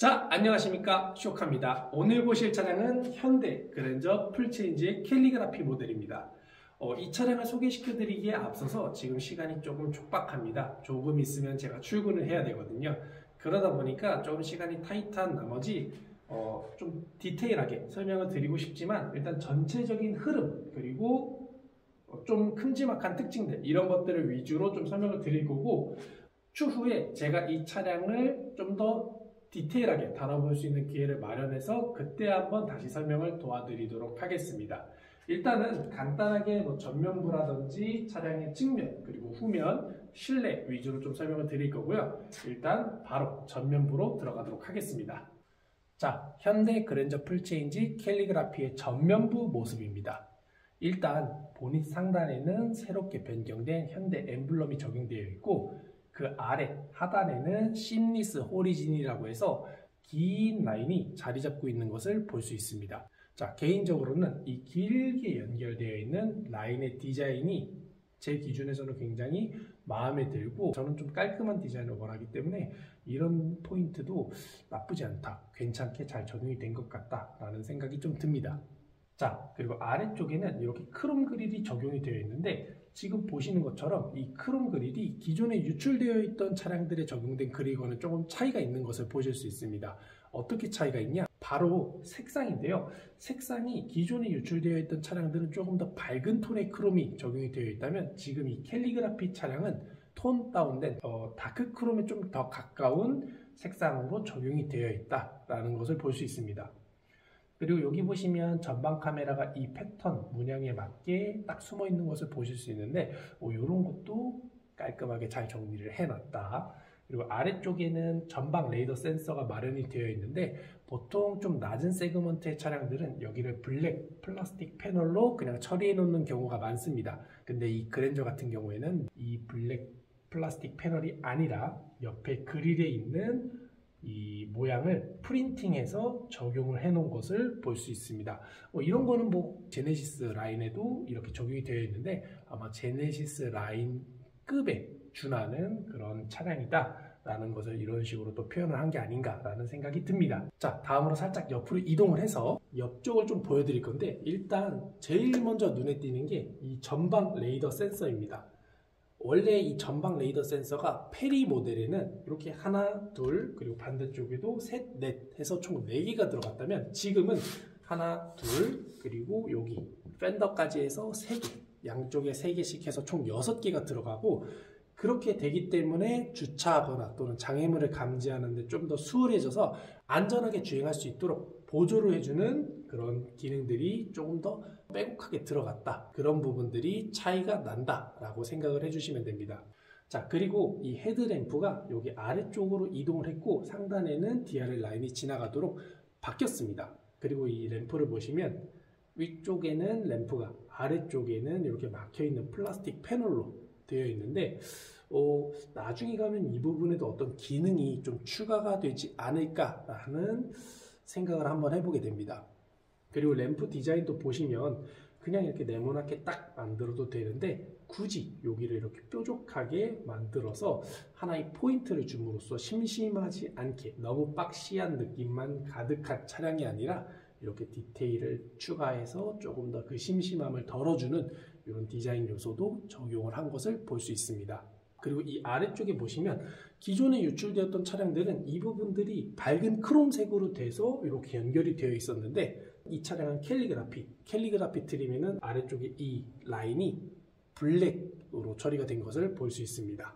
자, 안녕하십니까, 쇼카입니다. 오늘 보실 차량은 현대 그랜저 풀체인지의 캘리그라피 모델입니다. 이 차량을 소개시켜 드리기에 앞서서 지금 시간이 조금 촉박합니다. 조금 있으면 제가 출근을 해야 되거든요. 그러다 보니까 조금 시간이 타이트한 나머지 좀 디테일하게 설명을 드리고 싶지만, 일단 전체적인 흐름 그리고 좀 큼지막한 특징들, 이런 것들을 위주로 좀 설명을 드릴 거고, 추후에 제가 이 차량을 좀 더 디테일하게 다뤄볼 수 있는 기회를 마련해서 그때 한번 다시 설명을 도와드리도록 하겠습니다. 일단은 간단하게 전면부라든지 차량의 측면 그리고 후면, 실내 위주로 좀 설명을 드릴 거고요. 일단 바로 전면부로 들어가도록 하겠습니다. 자, 현대 그랜저 풀체인지 캘리그라피의 전면부 모습입니다. 일단 보닛 상단에는 새롭게 변경된 현대 엠블럼이 적용되어 있고, 그 아래 하단에는 심리스 호리진이라고 해서 긴 라인이 자리 잡고 있는 것을 볼 수 있습니다. 자, 개인적으로는 이 길게 연결되어 있는 라인의 디자인이 제 기준에서는 굉장히 마음에 들고, 저는 좀 깔끔한 디자인을 원하기 때문에 이런 포인트도 나쁘지 않다, 괜찮게 잘 적용이 된 것 같다 라는 생각이 좀 듭니다. 자, 그리고 아래쪽에는 이렇게 크롬 그릴이 적용이 되어 있는데, 지금 보시는 것처럼 이 크롬 그릴이 기존에 유출되어 있던 차량들에 적용된 그릴과는 조금 차이가 있는 것을 보실 수 있습니다. 어떻게 차이가 있냐? 바로 색상인데요. 색상이 기존에 유출되어 있던 차량들은 조금 더 밝은 톤의 크롬이 적용이 되어 있다면, 지금 이 캘리그라피 차량은 톤 다운된 다크 크롬에 좀 더 가까운 색상으로 적용이 되어 있다라는 것을 볼 수 있습니다. 그리고 여기 보시면 전방 카메라가 이 패턴 문양에 맞게 딱 숨어 있는 것을 보실 수 있는데, 이런 것도 깔끔하게 잘 정리를 해놨다. 그리고 아래쪽에는 전방 레이더 센서가 마련이 되어 있는데, 보통 좀 낮은 세그먼트의 차량들은 여기를 블랙 플라스틱 패널로 그냥 처리해 놓는 경우가 많습니다. 근데 이 그랜저 같은 경우에는 이 블랙 플라스틱 패널이 아니라 옆에 그릴에 있는 이 모양을 프린팅해서 적용을 해 놓은 것을 볼 수 있습니다. 이런 거는 제네시스 라인에도 이렇게 적용이 되어 있는데, 아마 제네시스 라인 급에 준하는 그런 차량이다 라는 것을 이런 식으로 또 표현을 한 게 아닌가 라는 생각이 듭니다. 자, 다음으로 살짝 옆으로 이동을 해서 옆쪽을 좀 보여드릴 건데, 일단 제일 먼저 눈에 띄는 게 이 전방 레이더 센서입니다. 원래 이 전방 레이더 센서가 페리 모델에는 이렇게 하나, 둘, 그리고 반대쪽에도 셋, 넷 해서 총 4개가 들어갔다면, 지금은 하나, 둘, 그리고 여기 팬더까지 해서 3개, 양쪽에 3개씩 해서 총 6개가 들어가고, 그렇게 되기 때문에 주차하거나 또는 장애물을 감지하는 데 좀 더 수월해져서 안전하게 주행할 수 있도록 보조를 해주는 그런 기능들이 조금 더 빼곡하게 들어갔다, 그런 부분들이 차이가 난다 라고 생각을 해주시면 됩니다. 자, 그리고 이 헤드램프가 여기 아래쪽으로 이동을 했고, 상단에는 DRL 라인이 지나가도록 바뀌었습니다. 그리고 이 램프를 보시면 위쪽에는 램프가, 아래쪽에는 이렇게 막혀있는 플라스틱 패널로 되어 있는데, 나중에 가면 이 부분에도 어떤 기능이 좀 추가가 되지 않을까라는 생각을 한번 해보게 됩니다. 그리고 램프 디자인도 보시면 그냥 이렇게 네모나게 딱 만들어도 되는데, 굳이 여기를 이렇게 뾰족하게 만들어서 하나의 포인트를 줌으로써 심심하지 않게, 너무 박시한 느낌만 가득한 차량이 아니라 이렇게 디테일을 추가해서 조금 더 그 심심함을 덜어주는 이런 디자인 요소도 적용을 한 것을 볼 수 있습니다. 그리고 이 아래쪽에 보시면 기존에 유출되었던 차량들은 이 부분들이 밝은 크롬색으로 돼서 이렇게 연결이 되어 있었는데, 이 차량은 캘리그라피 트림에는 아래쪽에 이 라인이 블랙으로 처리가 된 것을 볼 수 있습니다.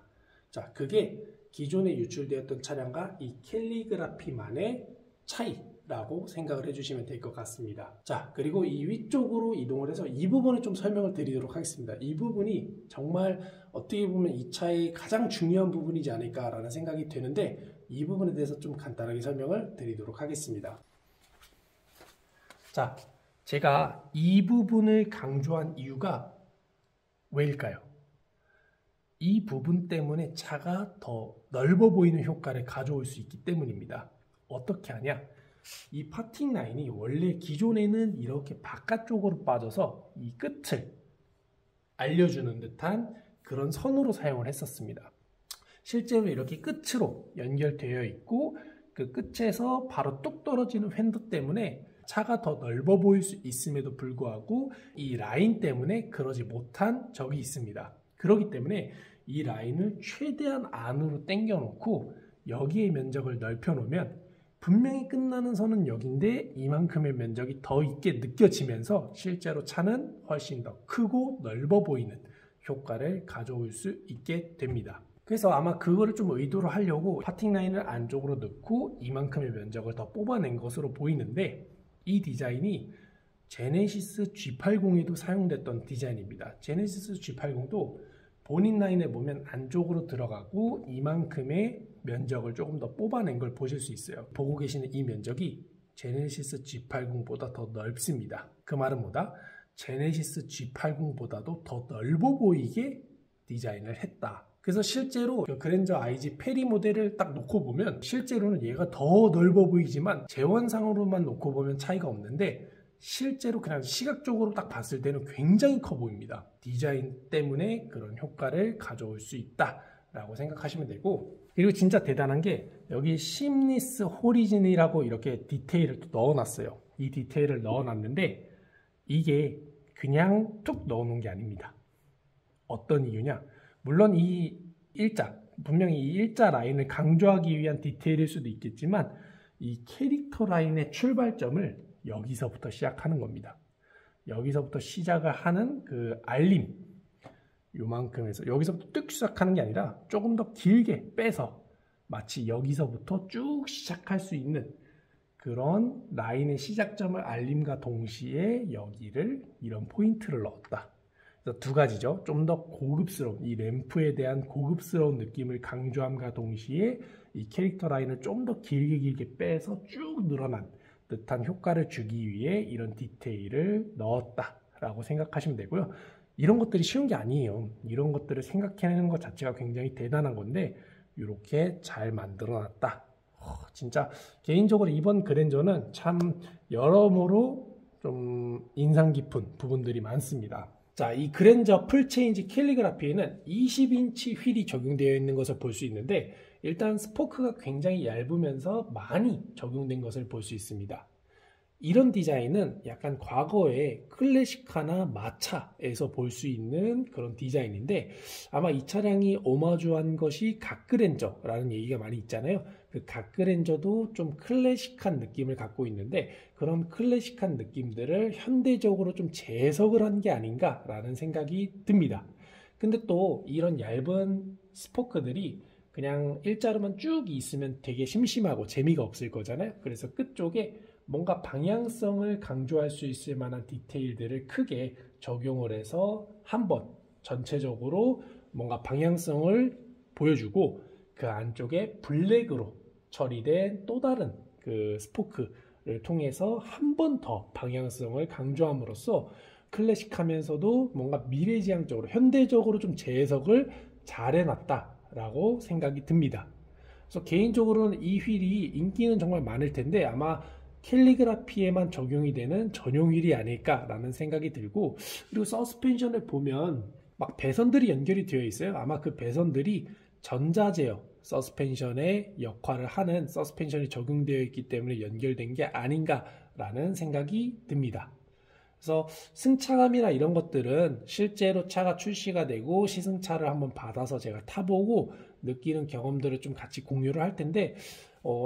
자, 그게 기존에 유출되었던 차량과 이 캘리그라피만의 차이라고 생각을 해주시면 될 것 같습니다. 자, 그리고 이 위쪽으로 이동을 해서 이 부분을 좀 설명을 드리도록 하겠습니다. 이 부분이 정말 어떻게 보면 이 차의 가장 중요한 부분이지 않을까라는 생각이 되는데, 이 부분에 대해서 좀 간단하게 설명을 드리도록 하겠습니다. 자, 제가 이 부분을 강조한 이유가 왜일까요? 이 부분 때문에 차가 더 넓어 보이는 효과를 가져올 수 있기 때문입니다. 어떻게 하냐? 이 파팅 라인이 원래 기존에는 이렇게 바깥쪽으로 빠져서 이 끝을 알려주는 듯한 그런 선으로 사용을 했었습니다. 실제로 이렇게 끝으로 연결되어 있고, 그 끝에서 바로 뚝 떨어지는 휀더 때문에 차가 더 넓어 보일 수 있음에도 불구하고 이 라인 때문에 그러지 못한 적이 있습니다. 그렇기 때문에 이 라인을 최대한 안으로 당겨 놓고 여기의 면적을 넓혀 놓으면 분명히 끝나는 선은 여기인데 이만큼의 면적이 더 있게 느껴지면서 실제로 차는 훨씬 더 크고 넓어 보이는 효과를 가져올 수 있게 됩니다. 그래서 아마 그거를 좀 의도로 하려고 파팅 라인을 안쪽으로 넣고 이만큼의 면적을 더 뽑아낸 것으로 보이는데, 이 디자인이 제네시스 G80에도 사용됐던 디자인입니다. 제네시스 G80도 본인 라인에 보면 안쪽으로 들어가고 이만큼의 면적을 조금 더 뽑아낸 걸 보실 수 있어요. 보고 계시는 이 면적이 제네시스 G80보다 더 넓습니다. 그 말은 뭐다? 제네시스 G80보다도 더 넓어 보이게 디자인을 했다. 그래서 실제로 그랜저 IG 페리 모델을 딱 놓고 보면 실제로는 얘가 더 넓어 보이지만 재원상으로만 놓고 보면 차이가 없는데 실제로 그냥 시각적으로 딱 봤을 때는 굉장히 커 보입니다. 디자인 때문에 그런 효과를 가져올 수 있다라고 생각하시면 되고, 그리고 진짜 대단한 게 여기 심리스 호리진이라고 이렇게 디테일을 또 넣어놨어요. 이 디테일을 넣어놨는데 이게 그냥 툭 넣어놓은 게 아닙니다. 어떤 이유냐? 물론 이 일자, 분명히 이 일자 라인을 강조하기 위한 디테일일 수도 있겠지만 이 캐릭터 라인의 출발점을 여기서부터 시작하는 겁니다. 여기서부터 시작을 하는 그 알림, 요만큼에서 여기서부터 뚝 시작하는 게 아니라 조금 더 길게 빼서 마치 여기서부터 쭉 시작할 수 있는 그런 라인의 시작점을 알림과 동시에 여기를 이런 포인트를 넣었다. 그래서 두 가지죠. 좀 더 고급스러운, 이 램프에 대한 고급스러운 느낌을 강조함과 동시에 이 캐릭터 라인을 좀 더 길게 빼서 쭉 늘어난 듯한 효과를 주기 위해 이런 디테일을 넣었다라고 생각하시면 되고요. 이런 것들이 쉬운 게 아니에요. 이런 것들을 생각해내는 것 자체가 굉장히 대단한 건데 이렇게 잘 만들어놨다. 진짜 개인적으로 이번 그랜저는 참 여러모로 좀 인상 깊은 부분들이 많습니다. 자, 이 그랜저 풀체인지 캘리그라피에는 20인치 휠이 적용되어 있는 것을 볼 수 있는데 일단 스포크가 굉장히 얇으면서 많이 적용된 것을 볼 수 있습니다. 이런 디자인은 약간 과거의 클래식카나 마차에서 볼 수 있는 그런 디자인인데 아마 이 차량이 오마주한 것이 갓그랜저라는 얘기가 많이 있잖아요. 그 갓그랜저도 좀 클래식한 느낌을 갖고 있는데 그런 클래식한 느낌들을 현대적으로 좀 재해석을 한 게 아닌가라는 생각이 듭니다. 근데 또 이런 얇은 스포크들이 그냥 일자로만 쭉 있으면 되게 심심하고 재미가 없을 거잖아요. 그래서 끝쪽에 뭔가 방향성을 강조할 수 있을 만한 디테일들을 크게 적용을 해서 한번 전체적으로 뭔가 방향성을 보여주고 그 안쪽에 블랙으로 처리된 또 다른 그 스포크를 통해서 한 번 더 방향성을 강조함으로써 클래식하면서도 뭔가 미래지향적으로 현대적으로 좀 재해석을 잘 해놨다라고 생각이 듭니다. 그래서 개인적으로는 이 휠이 인기는 정말 많을 텐데 아마 캘리그라피에만 적용이 되는 전용 휠이 아닐까라는 생각이 들고, 그리고 서스펜션을 보면 막 배선들이 연결이 되어 있어요. 아마 그 배선들이 전자제어 서스펜션의 역할을 하는 서스펜션이 적용되어 있기 때문에 연결된 게 아닌가라는 생각이 듭니다. 그래서 승차감이나 이런 것들은 실제로 차가 출시가 되고 시승차를 한번 받아서 제가 타보고 느끼는 경험들을 좀 같이 공유를 할 텐데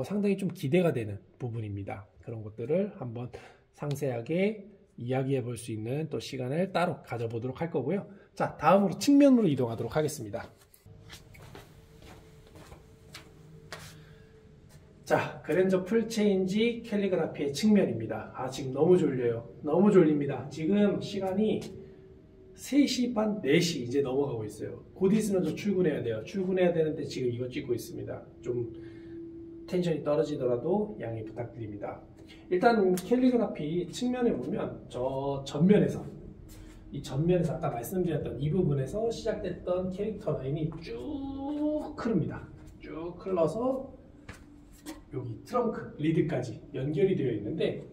상당히 좀 기대가 되는 부분입니다. 그런 것들을 한번 상세하게 이야기해 볼 수 있는 또 시간을 따로 가져보도록 할 거고요. 자, 다음으로 측면으로 이동하도록 하겠습니다. 자, 그랜저 풀체인지 캘리그라피의 측면입니다. 지금 너무 졸려요. 너무 졸립니다. 지금 시간이 3시 반, 4시 이제 넘어가고 있어요. 곧 있으면 저 출근해야 돼요. 출근해야 되는데 지금 이거 찍고 있습니다. 좀 텐션이 떨어지더라도 양해 부탁드립니다. 일단 캘리그라피 측면에 보면 저 전면에서 이 전면에서 아까 말씀드렸던 이 부분에서 시작됐던 캐릭터 라인이 쭉 흐릅니다. 쭉 흘러서 여기 트렁크 리드까지 연결이 되어 있는데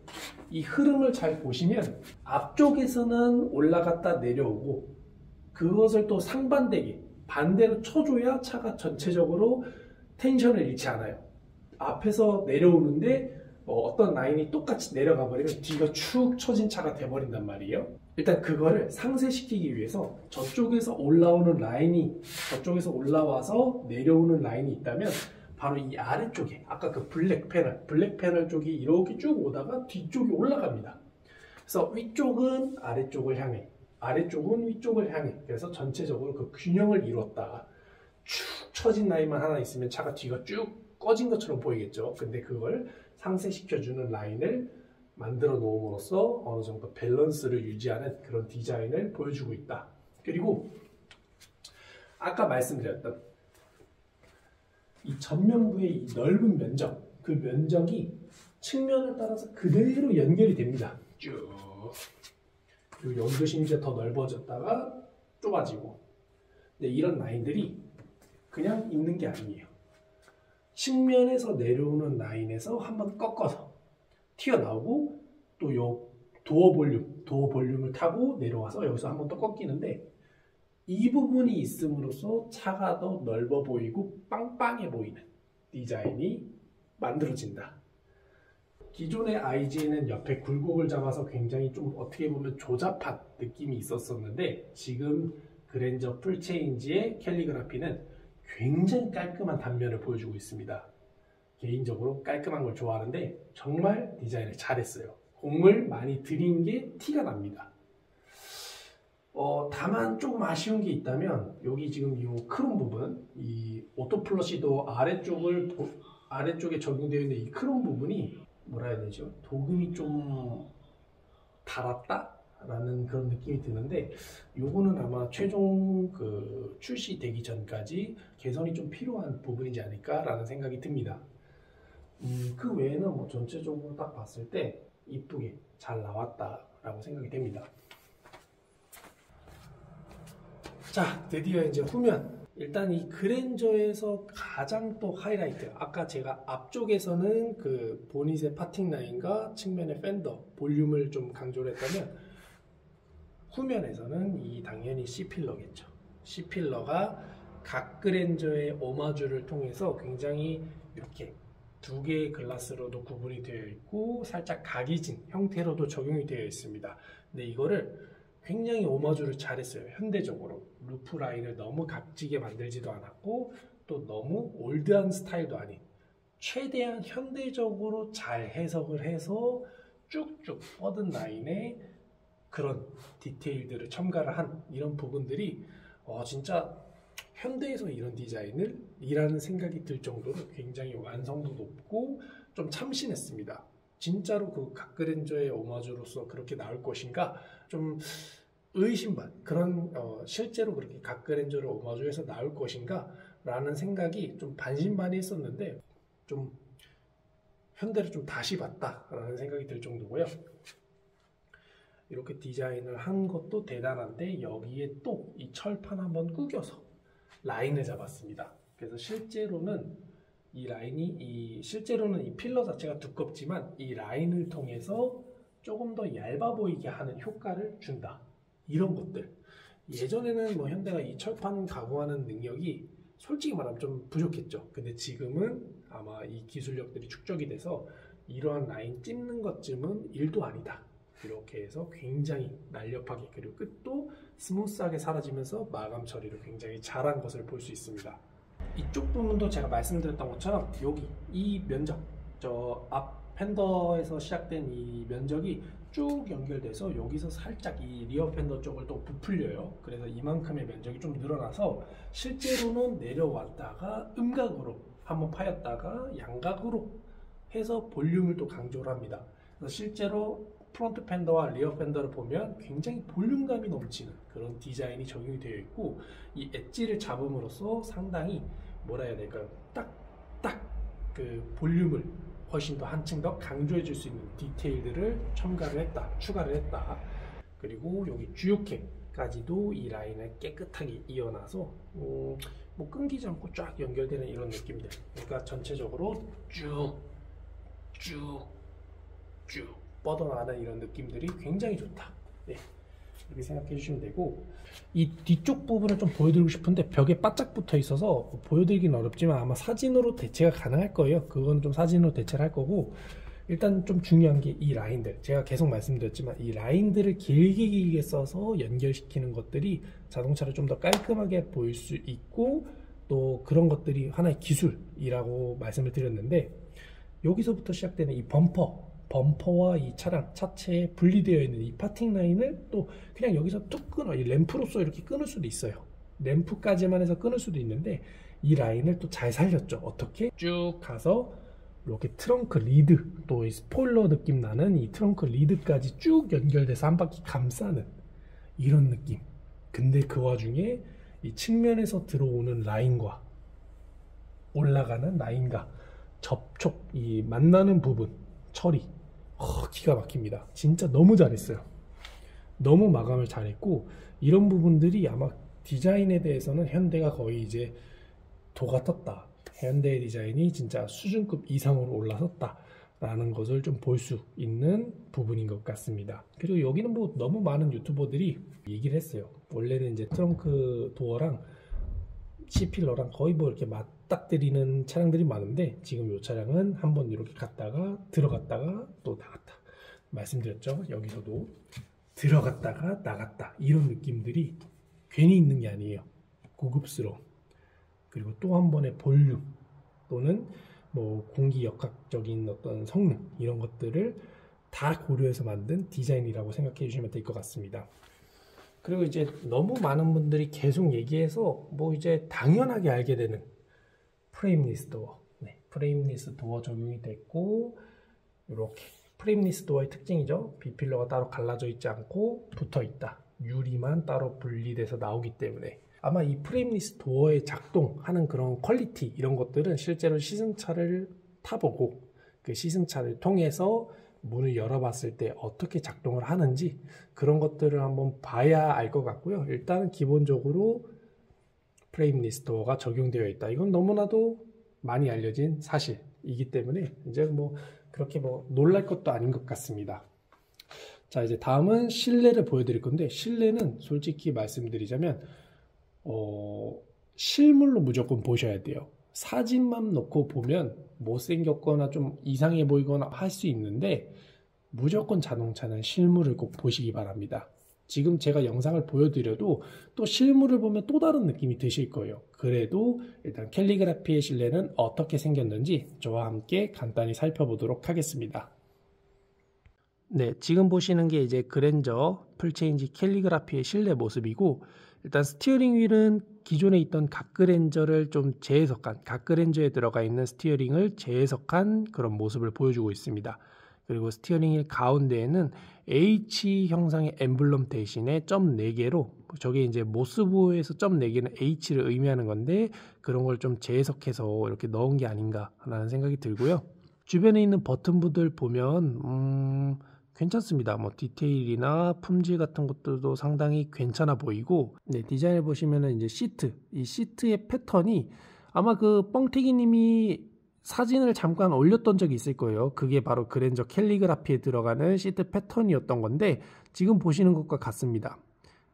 이 흐름을 잘 보시면 앞쪽에서는 올라갔다 내려오고 그것을 또 상반되게 반대로 쳐줘야 차가 전체적으로 텐션을 잃지 않아요. 앞에서 내려오는데 어떤 라인이 똑같이 내려가 버리면 뒤가 축 처진 차가 돼버린단 말이에요. 일단 그거를 상쇄시키기 위해서 저쪽에서 올라오는 라인이 저쪽에서 올라와서 내려오는 라인이 있다면 바로 이 아래쪽에 아까 그 블랙 패널 쪽이 이렇게 쭉 오다가 뒤쪽이 올라갑니다. 그래서 위쪽은 아래쪽을 향해, 아래쪽은 위쪽을 향해, 그래서 전체적으로 그 균형을 이뤘다. 축 처진 라인만 하나 있으면 차가 뒤가 쭉 꺼진 것처럼 보이겠죠. 근데 그걸 상쇄시켜주는 라인을 만들어 놓음으로써 어느 정도 밸런스를 유지하는 그런 디자인을 보여주고 있다. 그리고 아까 말씀드렸던 이 전면부의 이 넓은 면적, 그 면적이 측면에 따라서 그대로 연결이 됩니다. 쭉. 그리고 여기도 심지어 더 넓어졌다가 좁아지고. 근데 이런 라인들이 그냥 있는 게 아니에요. 측면에서 내려오는 라인에서 한번 꺾어서 튀어나오고 또 요 도어 볼륨을 타고 내려와서 여기서 한번 또 꺾이는데 이 부분이 있음으로써 차가 더 넓어 보이고 빵빵해 보이는 디자인이 만들어진다. 기존의 IG는 옆에 굴곡을 잡아서 굉장히 좀 어떻게 보면 조잡한 느낌이 있었었는데 지금 그랜저 풀체인지의 캘리그라피는 굉장히 깔끔한 단면을 보여주고 있습니다. 개인적으로 깔끔한 걸 좋아하는데 정말 디자인을 잘했어요. 공을 많이 들인 게 티가 납니다. 다만 조금 아쉬운 게 있다면 여기 지금 이 크롬 부분, 이 오토플러시도 아래쪽에 적용되어 있는 이 크롬 부분이 뭐라 해야 되죠? 도금이 좀 달았다? 라는 그런 느낌이 드는데 요거는 아마 최종 출시되기 전까지 개선이 좀 필요한 부분이지 않을까 라는 생각이 듭니다. 그 외에는 뭐 전체적으로 딱 봤을 때 이쁘게 잘 나왔다 라고 생각이 됩니다. 자, 드디어 이제 후면. 일단 이 그랜저에서 가장 또 하이라이트, 아까 제가 앞쪽에서는 그 보닛의 파팅 라인과 측면의 팬더 볼륨을 좀 강조를 했다면 후면에서는 이 당연히 C필러겠죠. C필러가 각 그랜저의 오마주를 통해서 굉장히 이렇게 두 개의 글라스로도 구분이 되어 있고 살짝 각이 진 형태로도 적용이 되어 있습니다. 근데 이거를 굉장히 오마주를 잘했어요. 현대적으로 루프 라인을 너무 각지게 만들지도 않았고 또 너무 올드한 스타일도 아닌 최대한 현대적으로 잘 해석을 해서 쭉쭉 뻗은 라인에 그런 디테일들을 첨가를 한 이런 부분들이 진짜 현대에서 이런 디자인을 이라는 생각이 들 정도로 굉장히 완성도 높고 좀 참신했습니다. 진짜로 그 각그랜저의 오마주로서 그렇게 나올 것인가 좀 의심반 그런 실제로 그렇게 각그랜저를 오마주해서 나올 것인가 라는 생각이 좀 반신반의했었는데 좀 현대를 좀 다시 봤다 라는 생각이 들 정도고요. 이렇게 디자인을 한 것도 대단한데 여기에 또 이 철판 한번 구겨서 라인을 잡았습니다. 그래서 실제로는 실제로는 이 필러 자체가 두껍지만 이 라인을 통해서 조금 더 얇아 보이게 하는 효과를 준다. 이런 것들. 예전에는 뭐 현대가 이 철판 가공하는 능력이 솔직히 말하면 좀 부족했죠. 근데 지금은 아마 이 기술력들이 축적이 돼서 이러한 라인 찝는 것쯤은 일도 아니다. 이렇게 해서 굉장히 날렵하게 그리고 끝도 스무스하게 사라지면서 마감 처리를 굉장히 잘한 것을 볼 수 있습니다. 이쪽 부분도 제가 말씀드렸던 것처럼 여기 이 면적, 저 앞 팬더에서 시작된 이 면적이 쭉 연결돼서 여기서 살짝 이 리어 팬더 쪽을 또 부풀려요. 그래서 이만큼의 면적이 좀 늘어나서 실제로는 내려왔다가 음각으로 한번 파였다가 양각으로 해서 볼륨을 또 강조를 합니다. 그래서 실제로 프론트 팬더와 리어 팬더를 보면 굉장히 볼륨감이 넘치는 그런 디자인이 적용이 되어 있고 이 엣지를 잡음으로써 상당히 뭐라 해야 될까요? 딱 그 볼륨을 훨씬 더 한층 더 강조해 줄 수 있는 디테일들을 첨가를 했다, 추가를 했다. 그리고 여기 주요캡까지도 이 라인을 깨끗하게 이어놔서 뭐 끊기지 않고 쫙 연결되는 이런 느낌들. 그러니까 전체적으로 쭉 뻗어나가는 이런 느낌들이 굉장히 좋다. 네. 이렇게 생각해 주시면 되고, 이 뒤쪽 부분을 좀 보여드리고 싶은데 벽에 바짝 붙어 있어서 보여드리기는 어렵지만 아마 사진으로 대체가 가능할 거예요. 그건 좀 사진으로 대체를 할 거고, 일단 좀 중요한 게 이 라인들, 제가 계속 말씀드렸지만 이 라인들을 길게 써서 연결시키는 것들이 자동차를 좀 더 깔끔하게 보일 수 있고, 또 그런 것들이 하나의 기술이라고 말씀을 드렸는데, 여기서부터 시작되는 이 범퍼와 이 차량 차체에 분리되어 있는 이 파팅 라인을 또 그냥 여기서 뚝 끊어, 이 램프로서 이렇게 끊을 수도 있어요. 램프까지만 해서 끊을 수도 있는데, 이 라인을 또 잘 살렸죠. 어떻게? 쭉 가서 이렇게 트렁크 리드, 또 이 스포일러 느낌 나는 이 트렁크 리드까지 쭉 연결돼서 한 바퀴 감싸는 이런 느낌. 근데 그 와중에 이 측면에서 들어오는 라인과 올라가는 라인과 접촉, 이 만나는 부분 처리, 기가 막힙니다. 진짜 너무 잘했어요. 너무 마감을 잘했고, 이런 부분들이 아마 디자인에 대해서는 현대가 거의 이제 도가 떴다, 현대의 디자인이 진짜 수준급 이상으로 올라섰다 라는 것을 좀 볼 수 있는 부분인 것 같습니다. 그리고 여기는 뭐 너무 많은 유튜버들이 얘기를 했어요. 원래는 이제 트렁크 도어랑 C필러랑 거의 뭐 이렇게 맞닥뜨리는 차량들이 많은데, 지금 이 차량은 한번 이렇게 갔다가 들어갔다가 또 나갔다 말씀드렸죠. 여기서도 들어갔다가 나갔다, 이런 느낌들이 괜히 있는 게 아니에요. 고급스러움, 그리고 또 한 번의 볼륨, 또는 뭐 공기 역학적인 어떤 성능, 이런 것들을 다 고려해서 만든 디자인이라고 생각해 주시면 될 것 같습니다. 그리고 이제 너무 많은 분들이 계속 얘기해서 뭐 이제 당연하게 알게 되는 프레임리스 도어. 프레임리스 도어 적용이 됐고, 이렇게 프레임리스 도어의 특징이죠. B필러가 따로 갈라져 있지 않고 붙어 있다. 유리만 따로 분리돼서 나오기 때문에 아마 이 프레임리스 도어의 작동하는 그런 퀄리티, 이런 것들은 실제로 시승차를 타보고 그 시승차를 통해서 문을 열어봤을 때 어떻게 작동을 하는지, 그런 것들을 한번 봐야 알 것 같고요. 일단 기본적으로 프레임리스 도어가 적용되어 있다, 이건 너무나도 많이 알려진 사실이기 때문에 이제 뭐 그렇게 뭐 놀랄 것도 아닌 것 같습니다. 자, 이제 다음은 실내를 보여드릴 건데, 실내는 솔직히 말씀드리자면 실물로 무조건 보셔야 돼요. 사진만 놓고 보면 못생겼거나 좀 이상해 보이거나 할 수 있는데, 무조건 자동차는 실물을 꼭 보시기 바랍니다. 지금 제가 영상을 보여드려도 또 실물을 보면 또 다른 느낌이 드실 거예요. 그래도 일단 캘리그라피의 실내는 어떻게 생겼는지 저와 함께 간단히 살펴보도록 하겠습니다. 네, 지금 보시는 게 이제 그랜저 풀체인지 캘리그라피의 실내 모습이고, 일단 스티어링 휠은 기존에 있던 갓그랜저를 좀 재해석한, 갓그랜저에 들어가 있는 스티어링을 재해석한 그런 모습을 보여주고 있습니다. 그리고 스티어링 휠 가운데에는 H 형상의 엠블럼 대신에 점 4개로, 저게 이제 모스부에서 점 4개는 H를 의미하는 건데, 그런 걸 좀 재해석해서 이렇게 넣은 게 아닌가라는 생각이 들고요. 주변에 있는 버튼부들 보면 괜찮습니다. 뭐 디테일이나 품질 같은 것들도 상당히 괜찮아 보이고, 네, 디자인을 보시면은 이제 이 시트의 패턴이 아마 그 뻥튀기님이 사진을 잠깐 올렸던 적이 있을 거예요. 그게 바로 그랜저 캘리그라피에 들어가는 시트 패턴이었던 건데, 지금 보시는 것과 같습니다.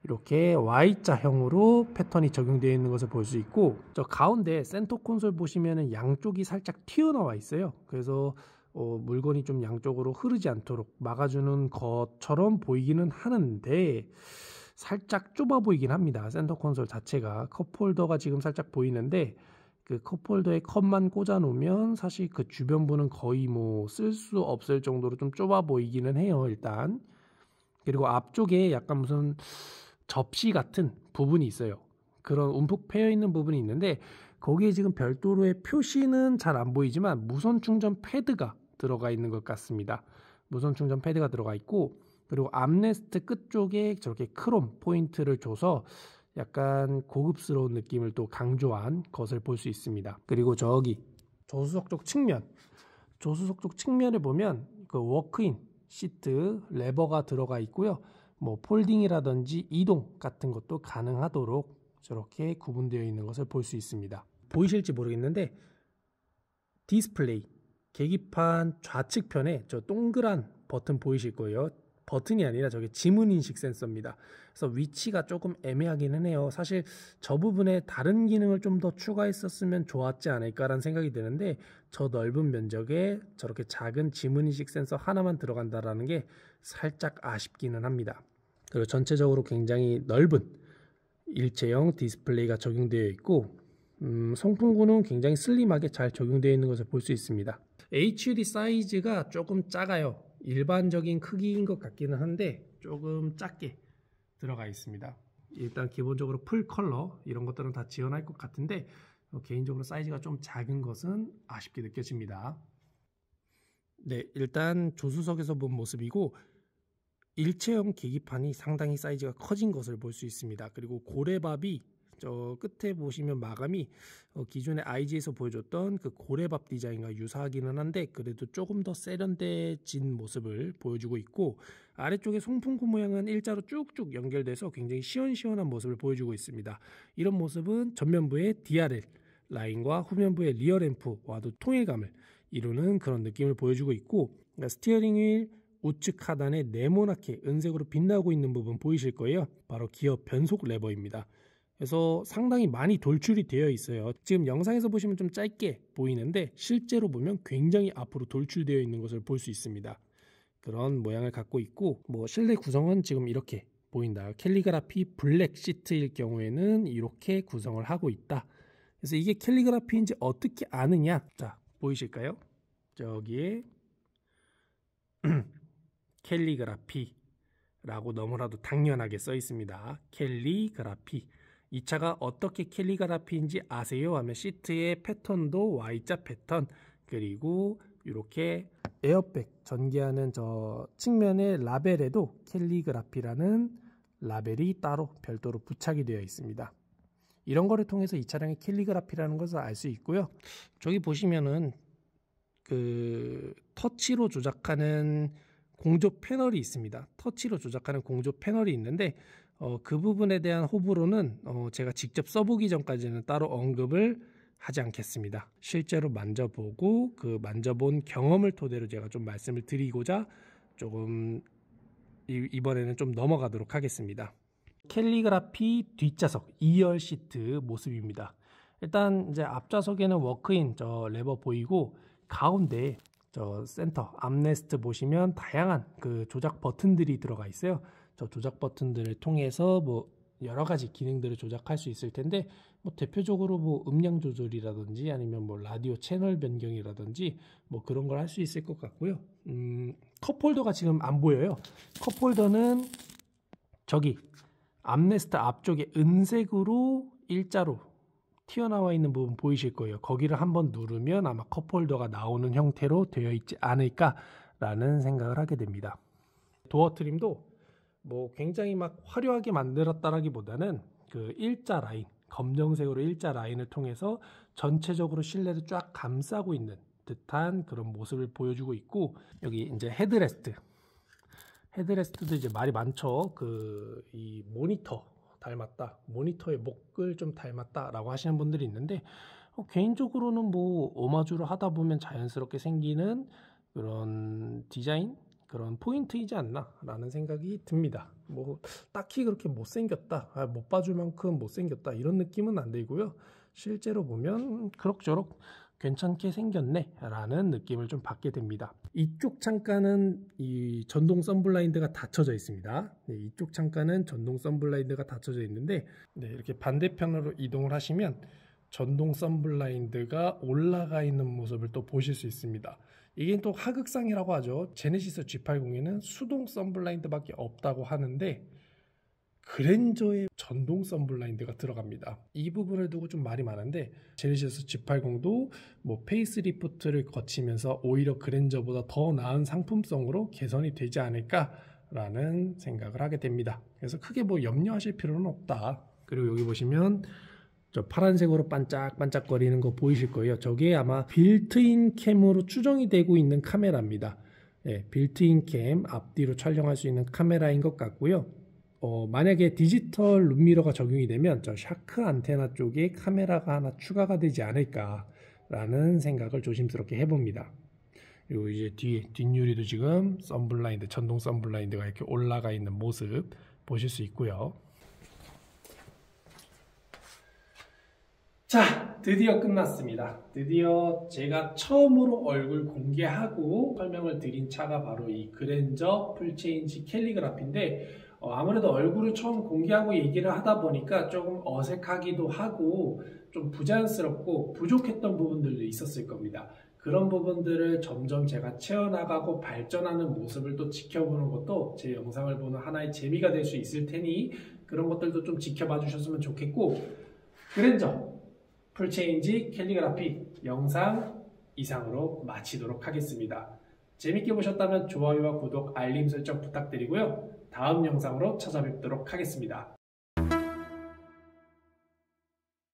이렇게 Y자형으로 패턴이 적용되어 있는 것을 볼 수 있고, 저 가운데 센터 콘솔 보시면은 양쪽이 살짝 튀어나와 있어요. 그래서 물건이 좀 양쪽으로 흐르지 않도록 막아주는 것처럼 보이기는 하는데, 살짝 좁아 보이긴 합니다. 센터 콘솔 자체가. 컵홀더가 지금 살짝 보이는데, 그 컵홀더에 컵만 꽂아 놓으면 사실 그 주변부는 거의 뭐 쓸 수 없을 정도로 좀 좁아 보이기는 해요, 일단. 그리고 앞쪽에 약간 무슨 접시 같은 부분이 있어요. 그런 움푹 패여 있는 부분이 있는데, 거기에 지금 별도로의 표시는 잘 안 보이지만 무선 충전 패드가 들어가 있는 것 같습니다. 무선 충전 패드가 들어가 있고, 그리고 암레스트 끝쪽에 저렇게 크롬 포인트를 줘서 약간 고급스러운 느낌을 또 강조한 것을 볼 수 있습니다. 그리고 저기 조수석 쪽 측면에 보면 그 워크인 시트 레버가 들어가 있고요. 뭐 폴딩이라든지 이동 같은 것도 가능하도록 저렇게 구분되어 있는 것을 볼 수 있습니다. 보이실지 모르겠는데, 디스플레이 계기판 좌측편에 저 동그란 버튼 보이실 거예요. 버튼이 아니라 저게 지문인식 센서입니다. 그래서 위치가 조금 애매하기는 해요. 사실 저 부분에 다른 기능을 좀 더 추가했었으면 좋았지 않을까라는 생각이 드는데, 저 넓은 면적에 저렇게 작은 지문인식 센서 하나만 들어간다라는 게 살짝 아쉽기는 합니다. 그리고 전체적으로 굉장히 넓은 일체형 디스플레이가 적용되어 있고, 송풍구는 굉장히 슬림하게 잘 적용되어 있는 것을 볼 수 있습니다. HUD 사이즈가 조금 작아요. 일반적인 크기인 것 같기는 한데 조금 작게 들어가 있습니다. 일단 기본적으로 풀 컬러 이런 것들은 다 지원할 것 같은데, 개인적으로 사이즈가 좀 작은 것은 아쉽게 느껴집니다. 네, 일단 조수석에서 본 모습이고, 일체형 계기판이 상당히 사이즈가 커진 것을 볼 수 있습니다. 그리고 고래밥이 저 끝에 보시면 마감이 기존의 IG에서 보여줬던 그 고래밥 디자인과 유사하기는 한데, 그래도 조금 더 세련돼진 모습을 보여주고 있고, 아래쪽에 송풍구 모양은 일자로 쭉쭉 연결돼서 굉장히 시원시원한 모습을 보여주고 있습니다. 이런 모습은 전면부의 DRL 라인과 후면부의 리어 램프와도 통일감을 이루는 그런 느낌을 보여주고 있고, 그러니까 스티어링 휠 우측 하단에 네모나게 은색으로 빛나고 있는 부분 보이실 거예요. 바로 기어 변속 레버입니다. 그래서 상당히 많이 돌출이 되어 있어요. 지금 영상에서 보시면 좀 짧게 보이는데, 실제로 보면 굉장히 앞으로 돌출되어 있는 것을 볼 수 있습니다. 그런 모양을 갖고 있고, 실내 구성은 지금 이렇게 보인다. 캘리그라피 블랙 시트일 경우에는 이렇게 구성을 하고 있다. 그래서 이게 캘리그라피인지 어떻게 아느냐? 자, 보이실까요? 저기에 캘리그라피라고 너무나도 당연하게 써 있습니다. 캘리그라피. 이 차가 어떻게 캘리그라피인지 아세요? 하면 시트의 패턴도 Y자 패턴, 그리고 이렇게 에어백 전개하는 저 측면의 라벨에도 캘리그라피라는 라벨이 따로 별도로 부착이 되어 있습니다. 이런 거를 통해서 이 차량의 캘리그라피라는 것을 알 수 있고요. 저기 보시면은 그 터치로 조작하는 공조 패널이 있습니다. 터치로 조작하는 공조 패널이 있는데, 그 부분에 대한 호불호는 제가 직접 써보기 전까지는 따로 언급을 하지 않겠습니다. 실제로 만져보고 그 만져본 경험을 토대로 제가 좀 말씀을 드리고자 조금 이번에는 좀 넘어가도록 하겠습니다. 캘리그라피 뒷좌석 2열 시트 모습입니다. 일단 이제 앞좌석에는 워크인 저 레버 보이고, 가운데 저 센터 암레스트 보시면 다양한 그 조작 버튼들이 들어가 있어요. 저 조작 버튼들을 통해서 여러 가지 기능들을 조작할 수 있을 텐데, 대표적으로 음량 조절이라든지 아니면 라디오 채널 변경이라든지 그런 걸 할 수 있을 것 같고요. 컵홀더가 지금 안 보여요. 컵홀더는 저기 암레스트 앞쪽에 은색으로 일자로 튀어나와 있는 부분 보이실 거예요. 거기를 한번 누르면 아마 컵홀더가 나오는 형태로 되어 있지 않을까라는 생각을 하게 됩니다. 도어 트림도 굉장히 화려하게 만들었다라기보다는 그 일자 라인, 검정색으로 일자 라인을 통해서 전체적으로 실내를 쫙 감싸고 있는 듯한 그런 모습을 보여주고 있고, 여기 이제 헤드레스트도 이제 말이 많죠. 이 모니터 닮았다, 모니터의 목을 좀 닮았다라고 하시는 분들이 있는데, 개인적으로는 오마주를 하다 보면 자연스럽게 생기는 그런 디자인, 그런 포인트이지 않나 라는 생각이 듭니다. 딱히 그렇게 못생겼다, 못 봐줄 만큼 못생겼다 이런 느낌은 안 들고요. 실제로 보면 그럭저럭 괜찮게 생겼네 라는 느낌을 좀 받게 됩니다. 이쪽 창가는 이 전동 선블라인드가 닫혀져 있습니다. 네, 이쪽 창가는 전동 선블라인드가 닫혀져 있는데, 이렇게 반대편으로 이동을 하시면 전동 선블라인드가 올라가 있는 모습을 또 보실 수 있습니다. 이게 또 하극상이라고 하죠. 제네시스 G80에는 수동 선블라인드밖에 없다고 하는데, 그랜저에 전동 선블라인드가 들어갑니다. 이 부분을 두고 좀 말이 많은데, 제네시스 G80도 페이스리프트를 거치면서 오히려 그랜저보다 더 나은 상품성으로 개선이 되지 않을까라는 생각을 하게 됩니다. 그래서 크게 염려하실 필요는 없다. 그리고 여기 보시면 저 파란색으로 반짝반짝거리는 거 보이실 거예요. 저게 아마 빌트인 캠으로 추정이 되고 있는 카메라입니다. 네, 빌트인 캠 앞뒤로 촬영할 수 있는 카메라인 것 같고요. 만약에 디지털 룸미러가 적용이 되면 저 샤크 안테나 쪽에 카메라가 하나 추가가 되지 않을까라는 생각을 조심스럽게 해봅니다. 그리고 이제 뒷유리도 지금 선블라인드, 전동 선블라인드가 이렇게 올라가 있는 모습 보실 수 있고요. 자, 드디어 끝났습니다. 드디어 제가 처음으로 얼굴 공개하고 설명을 드린 차가 바로 이 그랜저 풀체인지 캘리그라피인데 아무래도 얼굴을 처음 공개하고 얘기를 하다 보니까 조금 어색하기도 하고 좀 부자연스럽고 부족했던 부분들도 있었을 겁니다. 그런 부분들을 점점 제가 채워나가고 발전하는 모습을 또 지켜보는 것도 제 영상을 보는 하나의 재미가 될 수 있을 테니 그런 것들도 좀 지켜봐 주셨으면 좋겠고, 그랜저 풀체인지 캘리그라피 영상 이상으로 마치도록 하겠습니다. 재밌게 보셨다면 좋아요와 구독, 알림 설정 부탁드리고요. 다음 영상으로 찾아뵙도록 하겠습니다.